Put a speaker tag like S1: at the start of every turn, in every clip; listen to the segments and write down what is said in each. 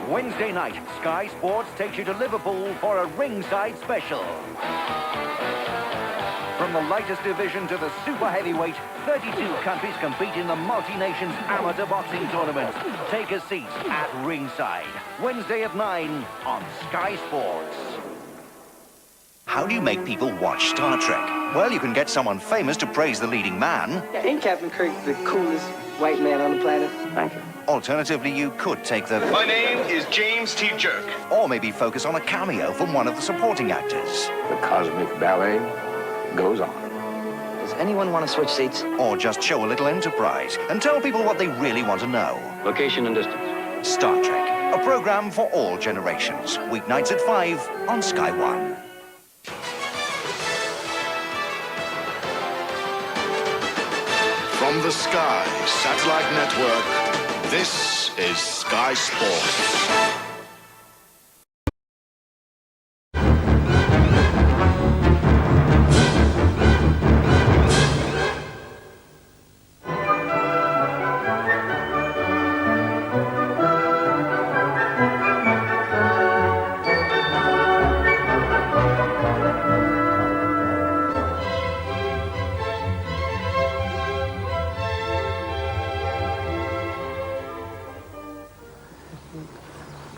S1: Wednesday night, Sky Sports takes you to Liverpool for a ringside special. From the lightest division to the super heavyweight, 32 countries compete in the multi-nations amateur boxing tournament. Take a seat at ringside. Wednesday at 9 on Sky Sports.
S2: How do you make people watch Star Trek? Well, you can get someone famous to praise the leading man.
S3: Yeah, ain't Captain Kirk the coolest white man on the planet? Thank you.
S2: Alternatively, you could take the...
S4: My name is James T. Jerk.
S2: Or maybe focus on a cameo from one of the supporting actors.
S5: The cosmic ballet goes on.
S3: Does anyone want to switch seats?
S2: Or just show a little enterprise and tell people what they really want to know.
S5: Location and distance.
S2: Star Trek, a program for all generations. Weeknights at 5 on Sky One.
S6: From the Sky Satellite Network, this is Sky Sports.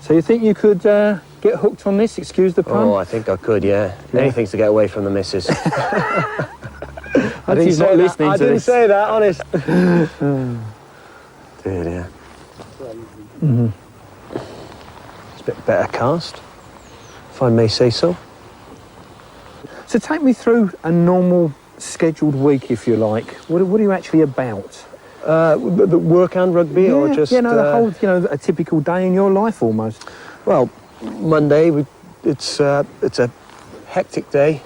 S7: So you think you could get hooked on this, excuse the pun?
S8: Oh, I think I could, yeah. Anything to get away from the missus.
S7: I didn't say that.
S8: I didn't say that, honest. Dear, dear. It's a bit better cast, if I may say so.
S7: So take me through a normal scheduled week, if you like. What are you actually about?
S8: The work and rugby, or just...
S7: Yeah, no, the whole, a typical day in your life, almost.
S8: Well, Monday, it's a hectic day.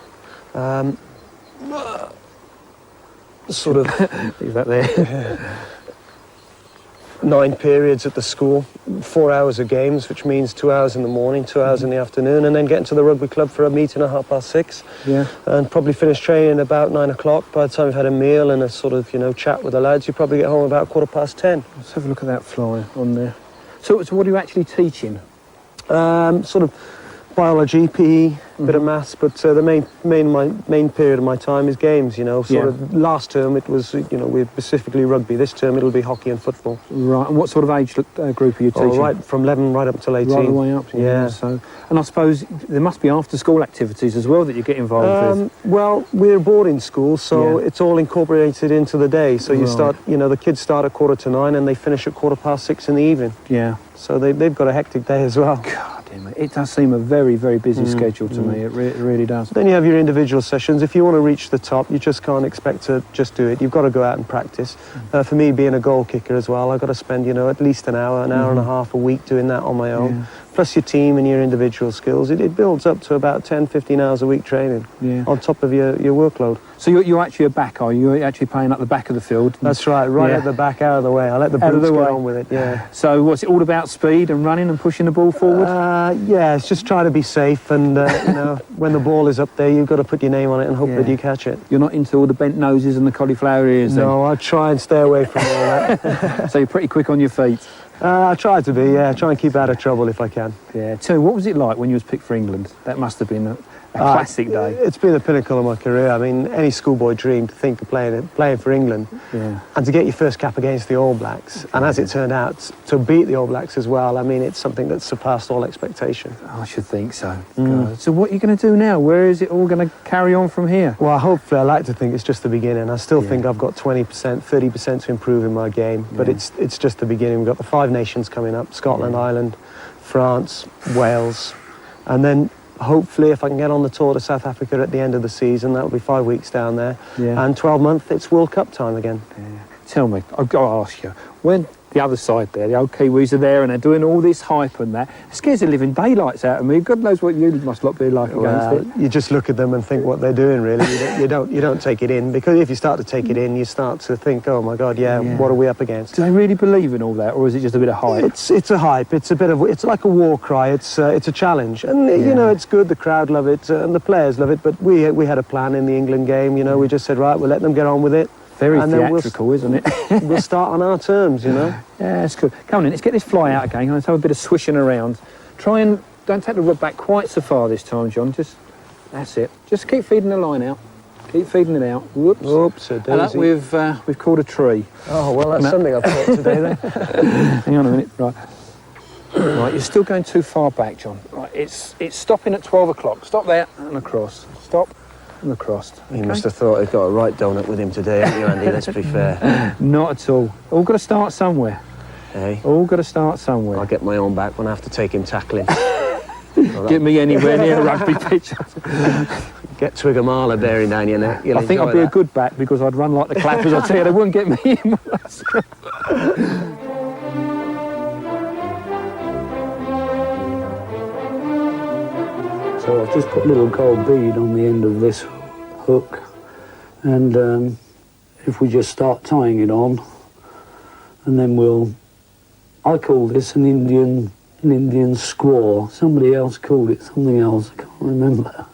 S8: Sort of...
S7: Leave that there.
S8: 9 periods at the school, 4 hours of games, which means 2 hours in the morning, 2 hours in the afternoon, and then getting to the rugby club for a meeting at 6:30.
S7: Yeah.
S8: And probably finish training about 9 o'clock. By the time we've had a meal and a sort of, chat with the lads, you probably get home about 10:15.
S7: Let's have a look at that flyer on there. So what are you actually teaching?
S8: Sort of biology, PE, bit of maths, but the main period of my time is games, Sort of last term it was, we specifically rugby. This term it'll be hockey and football.
S7: Right, and what sort of age group are you teaching?
S8: Right from 11 right up till 18.
S7: Right the way up,
S8: yeah.
S7: So, and I suppose there must be after-school activities as well that you get involved with.
S8: Well, we're a boarding school, so it's all incorporated into the day. So you start, the kids start at 9:15 and they finish at 6:15 in the evening.
S7: Yeah.
S8: So they've got a hectic day as well.
S7: God damn it. It does seem a very, very busy schedule to me. It really does.
S8: Then you have your individual sessions. If you want to reach the top, you just can't expect to just do it. You've got to go out and practice. For me, being a goal kicker as well, I've got to spend, at least an hour and a half a week doing that on my own. Plus your team and your individual skills. It builds up to about 10, 15 hours a week training on top of your workload.
S7: So you're actually a back, are you? You're actually playing up the back of the field?
S8: That's right, at the back, out of the way. I let the boots get on with it, yeah.
S7: So what's it all about, speed and running and pushing the ball forward?
S8: Yeah, it's just trying to be safe and, when the ball is up there, you've got to put your name on it and hope that you catch it.
S7: You're not into all the bent noses and the cauliflower ears, then?
S8: No, I try and stay away from all that.
S7: So you're pretty quick on your feet?
S8: I try to be, yeah. Try and keep out of trouble if I can.
S7: Yeah. Tell me, what was it like when you was picked for England? That must have been a classic day.
S8: It's been the pinnacle of my career. I mean, any schoolboy dream to think of playing for England.
S7: Yeah.
S8: And to get your first cap against the All Blacks. And as it turned out, to beat the All Blacks as well, I mean, it's something that surpassed all expectation.
S7: I should think so. So what are you going to do now? Where is it all going to carry on from here?
S8: Well, hopefully, I like to think it's just the beginning. I still think I've got 20%, 30% to improve in my game. But it's just the beginning. We've got the 5 nations coming up, Scotland, Ireland, France, Wales. And then hopefully, if I can get on the tour to South Africa at the end of the season, that'll be 5 weeks down there. Yeah. And 12 months, it's World Cup time again. Yeah.
S7: Tell me, I've got to ask you, when the other side there, the old Kiwis are there and they're doing all this hype and that, it scares the living daylights out of me. God knows what you must not be like against it.
S8: You just look at them and think what they're doing, really. You don't take it in, because if you start to take it in, you start to think, oh my God, what are we up against?
S7: Do they really believe in all that, or is it just a bit of hype?
S8: It's a hype. It's like a war cry. It's a challenge, and it's good. The crowd love it, and the players love it. But we had a plan in the England game. We just said, right, we'll let them get on with it.
S7: Very
S8: and then
S7: theatrical, isn't it?
S8: we'll start on our terms, you know.
S7: Yeah, that's good. Come on in, let's get this fly out again. Let's have a bit of swishing around. Try and don't take the rod back quite so far this time, John. That's it. Just keep feeding the line out. Keep feeding it out. Whoops.
S8: Oops,
S7: And look, we've caught a tree.
S8: Oh, well, that's something I've caught today then.
S7: Hang on a minute. Right. Right, you're still going too far back, John. Right, it's stopping at 12 o'clock. Stop there and across. Stop and across.
S8: He must have thought he'd got a right donut with him today, haven't you, Andy? Let's be fair.
S7: Not at all. All got to start somewhere.
S8: Hey,
S7: All got to start somewhere.
S8: I'll get my own back when I have to take him tackling.
S7: Get me anywhere near a rugby pitch.
S8: Get Twiggamala bearing down your neck. You'll
S7: I think
S8: enjoy
S7: I'd be a
S8: that.
S7: good back because I'd run like the clappers. I tell you, they wouldn't get me in.
S9: So I've just put a little gold bead on the end of this hook, and if we just start tying it on, and then I call this an Indian squaw. Somebody else called it something else, I can't remember.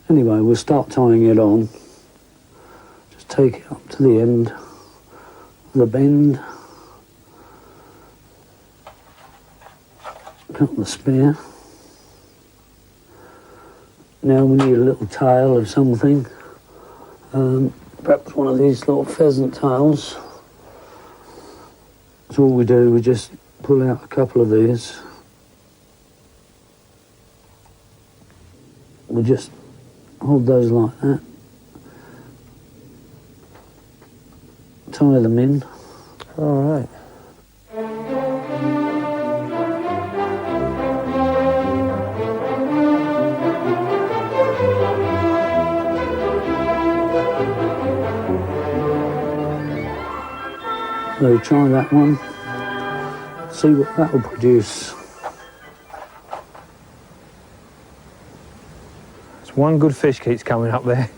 S9: Anyway, we'll start tying it on. Just take it up to the end of the bend. Cut the spear. Now we need a little tail of something. Perhaps one of these little pheasant tails. So all we do, we just pull out a couple of these. We just hold those like that. Tie them in.
S8: All right.
S9: So try that one. See what that will produce.
S7: It's one good fish keeps coming up there.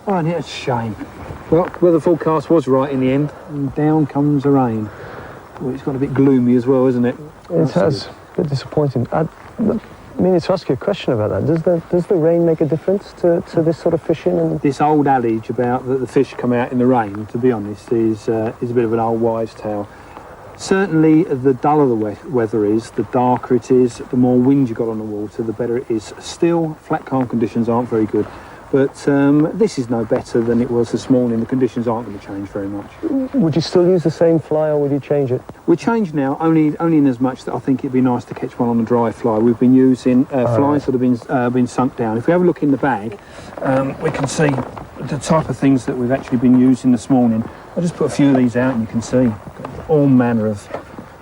S7: Oh, and it's a shame. Well, weather forecast was right in the end, and down comes the rain. Well, it's got a bit gloomy as well, isn't it?
S8: It has. A bit disappointing. I meaning to ask you a question about that. Does the rain make a difference to this sort of fishing? And
S7: This old adage about that the fish come out in the rain, to be honest, is a bit of an old wives' tale. Certainly, the duller the weather is, the darker it is, the more wind you got on the water, the better it is. Still, flat calm conditions aren't very good. But this is no better than it was this morning. The conditions aren't going to change very much.
S8: would you still use the same fly, or would you change it?
S7: We change now only in as much that I think it'd be nice to catch one on a dry fly. We've been using flies that have been sunk down. If we have a look in the bag, we can see the type of things that we've actually been using this morning. I'll just put a few of these out and you can see all manner of...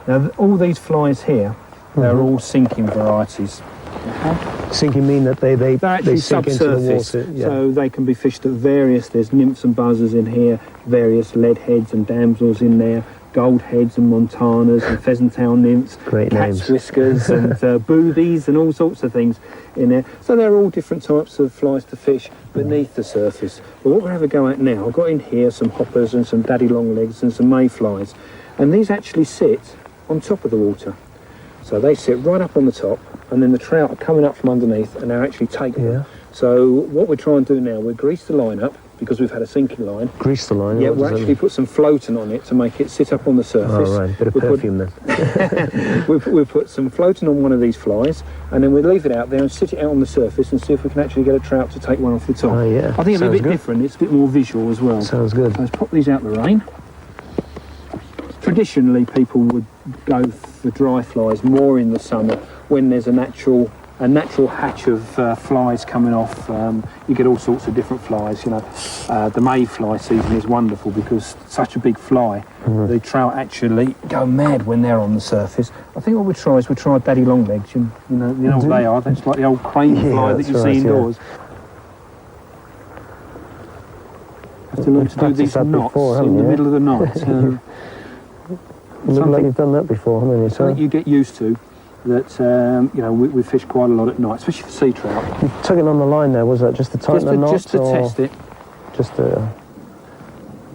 S7: Now, all these flies here, they're all sinking varieties.
S8: Sinking mean that they
S7: actually
S8: sink into the
S7: subsurface,
S8: water. Yeah.
S7: so they can be fished at various... There's nymphs and buzzers in here, various lead heads and damsels in there, gold heads and montanas and pheasant tail nymphs,
S8: Great
S7: cat's
S8: names.
S7: whiskers and boobies and all sorts of things in there. So they're all different types of flies to fish beneath the surface. But what we're having a go at now, I've got in here some hoppers and some daddy longlegs and some mayflies, and these actually sit on top of the water. So they sit right up on the top, and then the trout are coming up from underneath and they're actually taking them. So what we're trying to do now, we grease the line up because we've had a sinking line.
S8: Grease the line?
S7: Yeah,
S8: What
S7: we'll
S8: does that
S7: actually
S8: mean?
S7: put some floating on it to make it sit up on the surface.
S8: Oh, right, bit of
S7: We'll put-
S8: perfume then.
S7: we put some floating on one of these flies, and then we leave it out there and sit it out on the surface and see if we can actually get a trout to take one off the top.
S8: Oh, yeah.
S7: I think it'll be a
S8: Sounds
S7: bit
S8: good.
S7: different. It's a bit more visual as well.
S8: Sounds good.
S7: So let's pop these out the rain. Traditionally, people would go for dry flies more in the summer when there's a natural hatch of flies coming off. You get all sorts of different flies. You know, the mayfly season is wonderful because such a big fly, the trout actually go mad when they're on the surface. I think what we try is daddy longlegs. You know what they are. That's like the old crane fly that
S8: that's
S7: you
S8: right,
S7: see
S8: yeah.
S7: indoors. Have to learn to do
S8: practiced
S7: these
S8: that
S7: knots
S8: before,
S7: in
S8: haven't
S7: the
S8: you?
S7: middle of the night.
S8: You look like
S7: something-
S8: you've done that before, haven't you?
S7: I
S8: So
S7: think you get used to that. We fish quite a lot at night, especially for sea trout.
S8: you took it on the line there, was that just to tighten the knot?
S7: Just to
S8: or
S7: test it.
S8: Just to...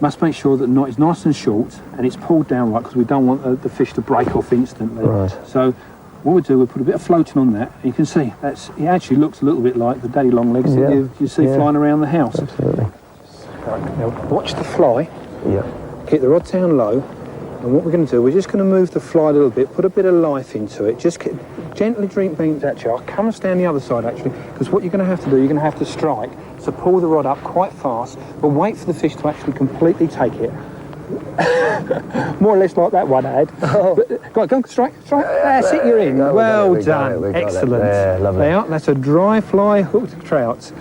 S7: Must make sure that the knot is nice and short and it's pulled down right because we don't want the fish to break off instantly.
S8: Right.
S7: So what we'll do, we'll put a bit of floating on that. You can see, it actually looks a little bit like the daddy long legs that you see flying around the house.
S8: Absolutely.
S7: Right, now watch the fly.
S8: Yeah.
S7: Keep the rod down low. And what we're going to do, we're just going to move the fly a little bit, put a bit of life into it. Just gently drink beans at you. I'll come and stand the other side, actually, because what you're going to have to do, you're going to have to strike. So pull the rod up quite fast, but wait for the fish to actually completely take it. More or less like that one I had. But, go on, strike. That's it, you're in. Well done. Excellent.
S8: Yeah, lovely.
S7: There, that's a dry fly hooked trout.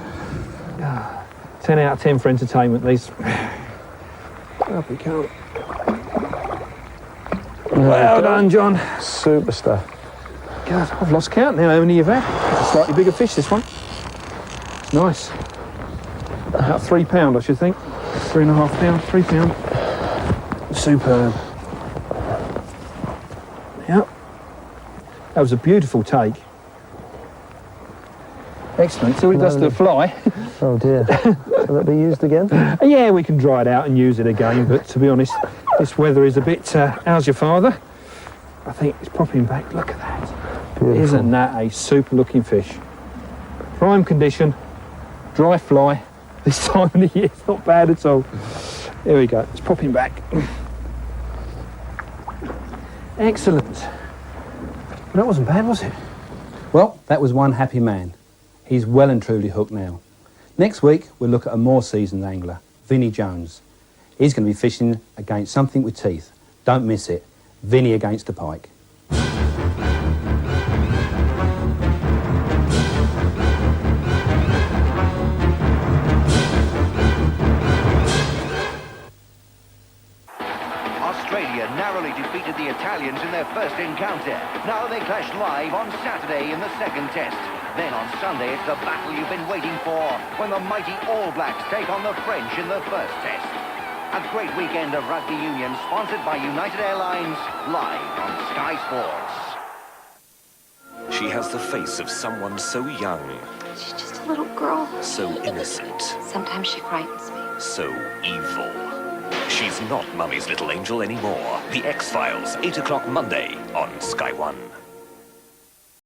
S7: 10 out of 10 for entertainment, these. Up we go. Well done, John.
S8: Super stuff.
S7: God, I've lost count now how many you've had. It's a slightly bigger fish, this one. It's nice. About £3, I should think. 3.5 pounds, £3. Superb. Yep. That was a beautiful take. Excellent. So it does to the fly.
S8: Oh dear. Will it be used again?
S7: Yeah, we can dry it out and use it again, but to be honest, this weather is a bit... how's your father? I think it's popping back. Look at that.
S8: Beautiful.
S7: Isn't that a super looking fish? Prime condition, dry fly. This time of the year, it's not bad at all. There we go, it's popping back. Excellent. That wasn't bad, was it?
S10: Well, that was one happy man. He's well and truly hooked now. Next week, we'll look at a more seasoned angler, Vinnie Jones. He's going to be fishing against something with teeth. Don't miss it. Vinnie against the pike.
S1: Australia narrowly defeated the Italians in their first encounter. Now they clash live on Saturday in the second test. Then on Sunday, it's the battle you've been waiting for, when the mighty All Blacks take on the French in the first test. A great weekend of rugby union sponsored by United Airlines, live on Sky Sports.
S11: She has the face of someone so young.
S12: She's just a little girl.
S11: So innocent.
S12: Sometimes she frightens me.
S11: So evil. She's not Mummy's little angel anymore. The X-Files, 8 o'clock Monday on Sky One.